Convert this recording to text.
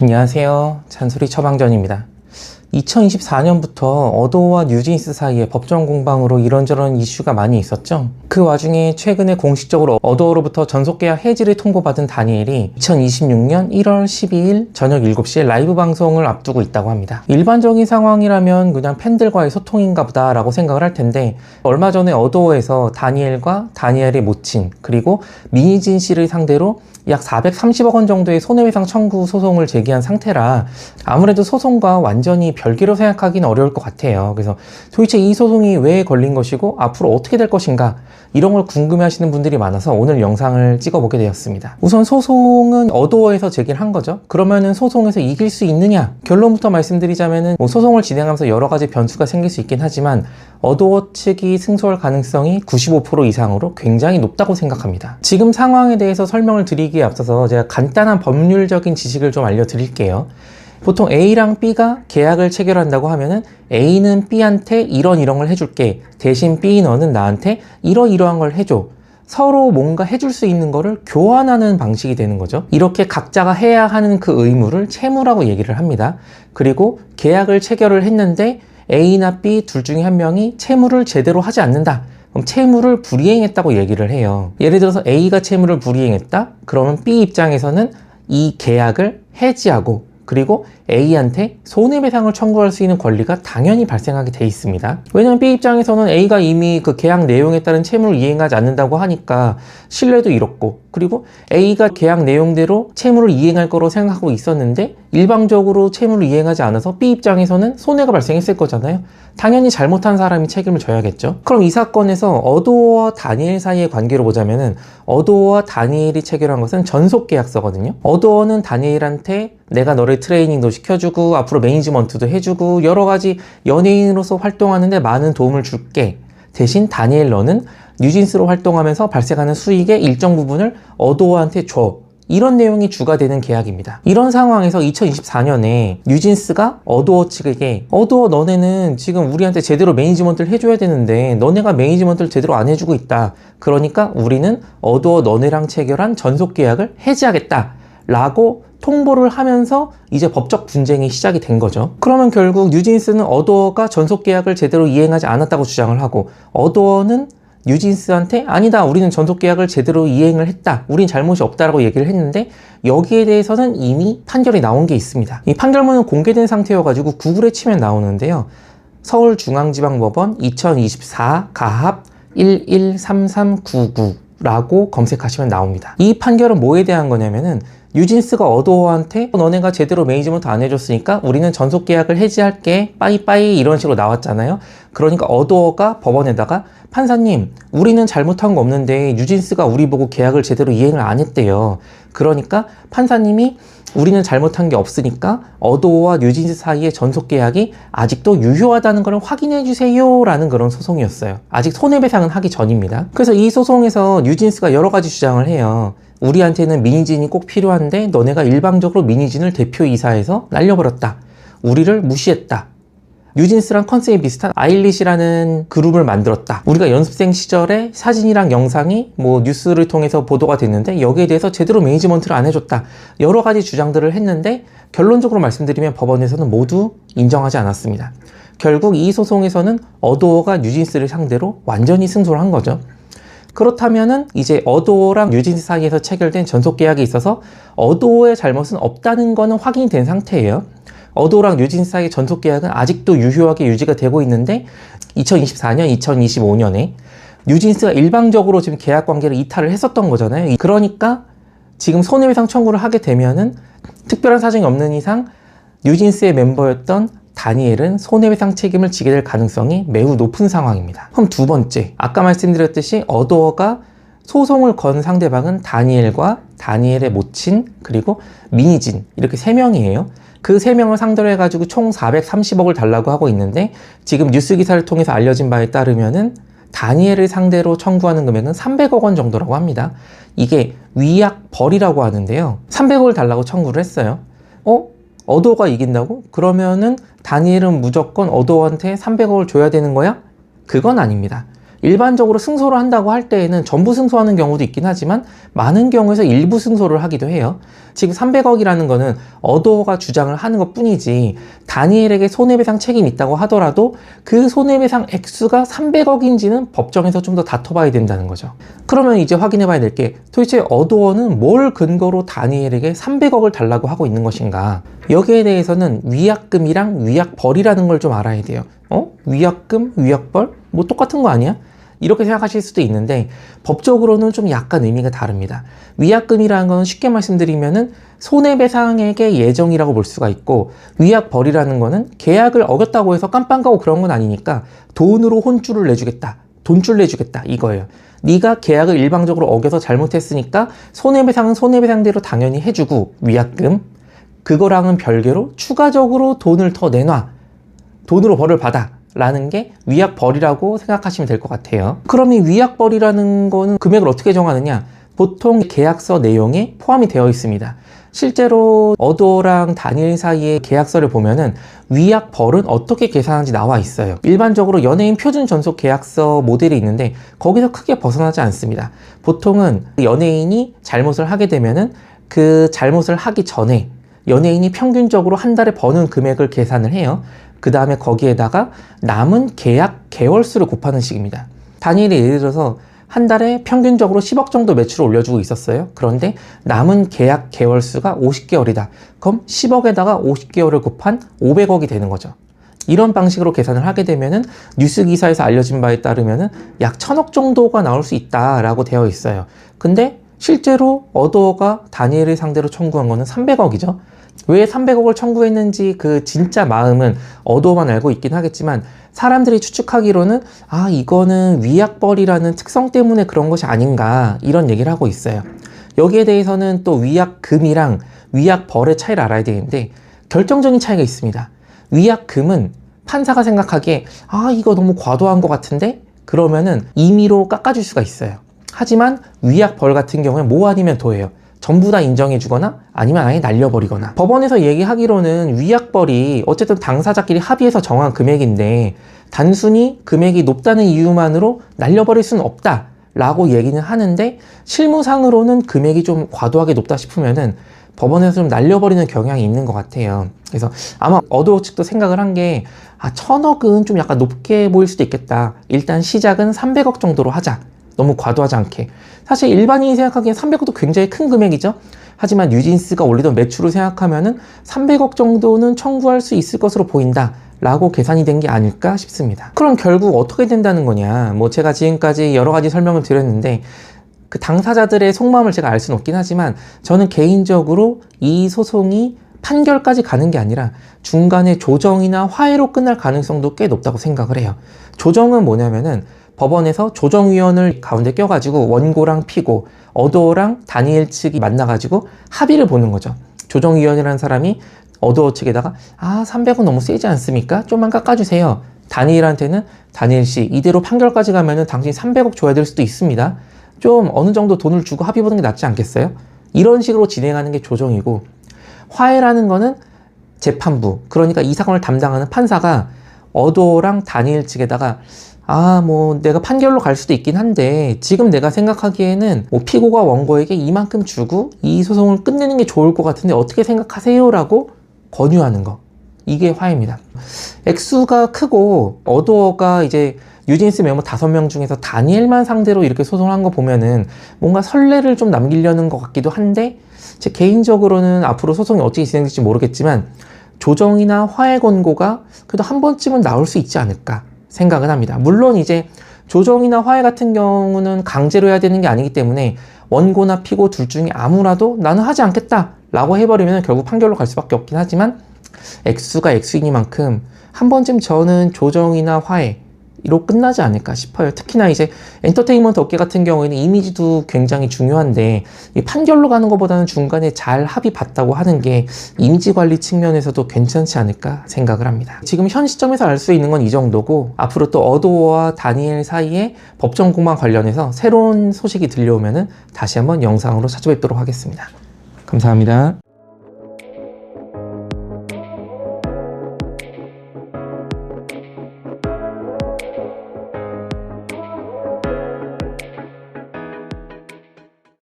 안녕하세요. 잔소리 처방전입니다. 2024년부터 어도어와 뉴진스 사이에 법정 공방으로 이런저런 이슈가 많이 있었죠. 그 와중에 최근에 공식적으로 어도어로부터 전속계약 해지를 통보받은 다니엘이 2026년 1월 12일 저녁 7시에 라이브 방송을 앞두고 있다고 합니다. 일반적인 상황이라면 그냥 팬들과의 소통인가 보다 라고 생각을 할 텐데, 얼마 전에 어도어에서 다니엘과 다니엘의 모친 그리고 민희진 씨를 상대로 약 430억 원 정도의 손해배상 청구 소송을 제기한 상태라 아무래도 소송과 완전히 별개로 생각하기는 어려울 것 같아요. 그래서 도대체 이 소송이 왜 걸린 것이고 앞으로 어떻게 될 것인가, 이런 걸 궁금해 하시는 분들이 많아서 오늘 영상을 찍어보게 되었습니다. 우선 소송은 어도어에서 제기를 한 거죠. 그러면은 소송에서 이길 수 있느냐? 결론부터 말씀드리자면은 소송을 진행하면서 여러 가지 변수가 생길 수 있긴 하지만 어도어 측이 승소할 가능성이 95% 이상으로 굉장히 높다고 생각합니다. 지금 상황에 대해서 설명을 드리기에 앞서서 제가 간단한 법률적인 지식을 좀 알려드릴게요. 보통 A랑 B가 계약을 체결한다고 하면은 A는 B한테 이런 걸 해줄게, 대신 B 너는 나한테 이러이러한 걸 해줘, 서로 뭔가 해줄 수 있는 거를 교환하는 방식이 되는 거죠. 이렇게 각자가 해야 하는 그 의무를 채무라고 얘기를 합니다. 그리고 계약을 체결을 했는데 A나 B 둘 중에 한 명이 채무를 제대로 하지 않는다, 그럼 채무를 불이행했다고 얘기를 해요. 예를 들어서 A가 채무를 불이행했다? 그러면 B 입장에서는 이 계약을 해지하고 그리고 A한테 손해배상을 청구할 수 있는 권리가 당연히 발생하게 돼 있습니다. 왜냐면 B 입장에서는 A가 이미 그 계약 내용에 따른 채무를 이행하지 않는다고 하니까 신뢰도 잃었고, 그리고 A가 계약 내용대로 채무를 이행할 거로 생각하고 있었는데 일방적으로 채무를 이행하지 않아서 B 입장에서는 손해가 발생했을 거잖아요. 당연히 잘못한 사람이 책임을 져야겠죠. 그럼 이 사건에서 어도어와 다니엘 사이의 관계로 보자면은 어도어와 다니엘이 체결한 것은 전속계약서거든요. 어도어는 다니엘한테 내가 너를 트레이닝도 시켜주고 앞으로 매니지먼트도 해주고 여러 가지 연예인으로서 활동하는데 많은 도움을 줄게, 대신 다니엘 너는 뉴진스로 활동하면서 발생하는 수익의 일정 부분을 어도어한테 줘, 이런 내용이 주가 되는 계약입니다. 이런 상황에서 2024년에 뉴진스가 어도어 측에게 어도어 너네는 지금 우리한테 제대로 매니지먼트를 해줘야 되는데 너네가 매니지먼트를 제대로 안 해주고 있다, 그러니까 우리는 어도어 너네랑 체결한 전속계약을 해지하겠다 라고 통보를 하면서 이제 법적 분쟁이 시작이 된 거죠. 그러면 결국 뉴진스는 어도어가 전속계약을 제대로 이행하지 않았다고 주장을 하고, 어도어는 뉴진스한테 아니다, 우리는 전속계약을 제대로 이행을 했다, 우린 잘못이 없다라고 얘기를 했는데, 여기에 대해서는 이미 판결이 나온 게 있습니다. 이 판결문은 공개된 상태여가지고 구글에 치면 나오는데요. 서울중앙지방법원 2024 가합 113399 라고 검색하시면 나옵니다. 이 판결은 뭐에 대한 거냐면은 뉴진스가 어도어한테 너네가 제대로 매니지먼트 안 해줬으니까 우리는 전속계약을 해지할게 빠이빠이 이런 식으로 나왔잖아요. 그러니까 어도어가 법원에다가 판사님, 우리는 잘못한 거 없는데 뉴진스가 우리 보고 계약을 제대로 이행을 안 했대요. 그러니까 판사님이 우리는 잘못한 게 없으니까 어도어와 뉴진스 사이의 전속계약이 아직도 유효하다는 걸 확인해 주세요 라는 그런 소송이었어요. 아직 손해배상은 하기 전입니다. 그래서 이 소송에서 뉴진스가 여러 가지 주장을 해요. 우리한테는 민희진이 꼭 필요한데 너네가 일방적으로 민희진을 대표이사해서 날려버렸다, 우리를 무시했다, 뉴진스랑 컨셉이 비슷한 아일릿이라는 그룹을 만들었다, 우리가 연습생 시절에 사진이랑 영상이 뉴스를 통해서 보도가 됐는데 여기에 대해서 제대로 매니지먼트를 안 해줬다, 여러 가지 주장들을 했는데 결론적으로 말씀드리면 법원에서는 모두 인정하지 않았습니다. 결국 이 소송에서는 어도어가 뉴진스를 상대로 완전히 승소를 한 거죠. 그렇다면은 이제 어도어랑 뉴진스 사이에서 체결된 전속계약이 있어서 어도어의 잘못은 없다는 거는 확인이 된 상태예요. 어도어랑 뉴진스 사이의 전속계약은 아직도 유효하게 유지가 되고 있는데 2024년, 2025년에 뉴진스가 일방적으로 지금 계약 관계를 이탈을 했었던 거잖아요. 그러니까 지금 손해배상 청구를 하게 되면은 특별한 사정이 없는 이상 뉴진스의 멤버였던 다니엘은 손해배상 책임을 지게 될 가능성이 매우 높은 상황입니다. 그럼 두 번째, 아까 말씀드렸듯이 어도어가 소송을 건 상대방은 다니엘과 다니엘의 모친 그리고 민희진, 이렇게 3명이에요. 그 3명을 상대로 해가지고 총 430억을 달라고 하고 있는데, 지금 뉴스 기사를 통해서 알려진 바에 따르면은 다니엘을 상대로 청구하는 금액은 300억 원 정도라고 합니다. 이게 위약벌이라고 하는데요. 300억을 달라고 청구를 했어요. 어도어가 이긴다고? 그러면은 다니엘은 무조건 어도어한테 300억을 줘야 되는 거야? 그건 아닙니다. 일반적으로 승소를 한다고 할 때에는 전부 승소하는 경우도 있긴 하지만 많은 경우에서 일부 승소를 하기도 해요. 지금 300억이라는 거는 어도어가 주장을 하는 것 뿐이지 다니엘에게 손해배상 책임이 있다고 하더라도 그 손해배상 액수가 300억인지는 법정에서 좀 더 다퉈봐야 된다는 거죠. 그러면 이제 확인해 봐야 될 게 도대체 어도어는 뭘 근거로 다니엘에게 300억을 달라고 하고 있는 것인가. 여기에 대해서는 위약금이랑 위약벌이라는 걸 좀 알아야 돼요. 위약금, 위약벌? 뭐 똑같은 거 아니야? 이렇게 생각하실 수도 있는데 법적으로는 좀 약간 의미가 다릅니다. 위약금이라는 건 쉽게 말씀드리면은 손해배상액의 예정이라고 볼 수가 있고, 위약벌이라는 거는 계약을 어겼다고 해서 깜빵 가고 그런 건 아니니까 돈으로 혼쭐을 내주겠다, 돈줄 내주겠다 이거예요. 네가 계약을 일방적으로 어겨서 잘못했으니까 손해배상은 손해배상대로 당연히 해주고, 위약금 그거랑은 별개로 추가적으로 돈을 더 내놔, 돈으로 벌을 받아 라는 게 위약벌이라고 생각하시면 될 것 같아요. 그럼 이 위약벌이라는 거는 금액을 어떻게 정하느냐? 보통 계약서 내용에 포함이 되어 있습니다. 실제로 어도어랑 다니엘 사이의 계약서를 보면은 위약벌은 어떻게 계산하는지 나와 있어요. 일반적으로 연예인 표준 전속 계약서 모델이 있는데 거기서 크게 벗어나지 않습니다. 보통은 연예인이 잘못을 하게 되면은 그 잘못을 하기 전에 연예인이 평균적으로 한 달에 버는 금액을 계산을 해요. 그 다음에 거기에다가 남은 계약 개월수를 곱하는 식입니다. 다니엘이 예를 들어서 한 달에 평균적으로 10억 정도 매출을 올려주고 있었어요. 그런데 남은 계약 개월수가 50개월이다. 그럼 10억에다가 50개월을 곱한 500억이 되는 거죠. 이런 방식으로 계산을 하게 되면은 뉴스 기사에서 알려진 바에 따르면은 약 1000억 정도가 나올 수 있다라고 되어 있어요. 근데 실제로 어도어가 다니엘을 상대로 청구한 거는 300억이죠. 왜 300억을 청구했는지 그 진짜 마음은 어도어만 알고 있긴 하겠지만, 사람들이 추측하기로는 이거는 위약벌이라는 특성 때문에 그런 것이 아닌가, 이런 얘기를 하고 있어요. 여기에 대해서는 또 위약금이랑 위약벌의 차이를 알아야 되는데 결정적인 차이가 있습니다. 위약금은 판사가 생각하기에 이거 너무 과도한 것 같은데, 그러면은 임의로 깎아줄 수가 있어요. 하지만 위약벌 같은 경우는 뭐 아니면 도예요. 전부 다 인정해주거나 아니면 아예 날려버리거나. 법원에서 얘기하기로는 위약벌이 어쨌든 당사자끼리 합의해서 정한 금액인데 단순히 금액이 높다는 이유만으로 날려버릴 수는 없다 라고 얘기는 하는데, 실무상으로는 금액이 좀 과도하게 높다 싶으면은 법원에서 좀 날려버리는 경향이 있는 것 같아요. 그래서 아마 어도어 측도 생각을 한 게 1000억은 좀 약간 높게 보일 수도 있겠다. 일단 시작은 300억 정도로 하자. 너무 과도하지 않게. 사실 일반인이 생각하기엔 300억도 굉장히 큰 금액이죠. 하지만 뉴진스가 올리던 매출을 생각하면은 300억 정도는 청구할 수 있을 것으로 보인다 라고 계산이 된 게 아닐까 싶습니다. 그럼 결국 어떻게 된다는 거냐? 제가 지금까지 여러 가지 설명을 드렸는데 그 당사자들의 속마음을 제가 알 수는 없긴 하지만, 저는 개인적으로 이 소송이 판결까지 가는 게 아니라 중간에 조정이나 화해로 끝날 가능성도 꽤 높다고 생각을 해요. 조정은 뭐냐면은 법원에서 조정위원을 가운데 껴가지고 원고랑 피고, 어도어랑 다니엘 측이 만나가지고 합의를 보는 거죠. 조정위원이라는 사람이 어도어 측에다가 300원 너무 세지 않습니까? 좀만 깎아주세요. 다니엘한테는 다니엘 씨 이대로 판결까지 가면은 당신 300억 줘야 될 수도 있습니다. 좀 어느 정도 돈을 주고 합의 보는 게 낫지 않겠어요? 이런 식으로 진행하는 게 조정이고, 화해라는 거는 재판부, 그러니까 이 사건을 담당하는 판사가 어도어랑 다니엘 측에다가 내가 판결로 갈 수도 있긴 한데 지금 내가 생각하기에는 피고가 원고에게 이만큼 주고 이 소송을 끝내는 게 좋을 것 같은데 어떻게 생각하세요? 라고 권유하는 거. 이게 화해입니다. 액수가 크고 어도어가 이제 뉴진스 멤버 5명 중에서 다니엘만 상대로 이렇게 소송을 한 거 보면은 뭔가 선례를 좀 남기려는 것 같기도 한데, 제 개인적으로는 앞으로 소송이 어떻게 진행될지 모르겠지만 조정이나 화해 권고가 그래도 한 번쯤은 나올 수 있지 않을까 생각은 합니다. 물론 이제 조정이나 화해 같은 경우는 강제로 해야 되는 게 아니기 때문에 원고나 피고 둘 중에 아무라도 나는 하지 않겠다 라고 해버리면 결국 판결로 갈 수밖에 없긴 하지만, 액수가 액수이니만큼 한 번쯤 저는 조정이나 화해로 끝나지 않을까 싶어요. 특히나 이제 엔터테인먼트 업계 같은 경우에는 이미지도 굉장히 중요한데 이 판결로 가는 것보다는 중간에 잘 합의 봤다고 하는 게 이미지 관리 측면에서도 괜찮지 않을까 생각을 합니다. 지금 현 시점에서 알 수 있는 건 이 정도고, 앞으로 또 어도어와 다니엘 사이의 법정 공방 관련해서 새로운 소식이 들려오면은 다시 한번 영상으로 찾아뵙도록 하겠습니다. 감사합니다.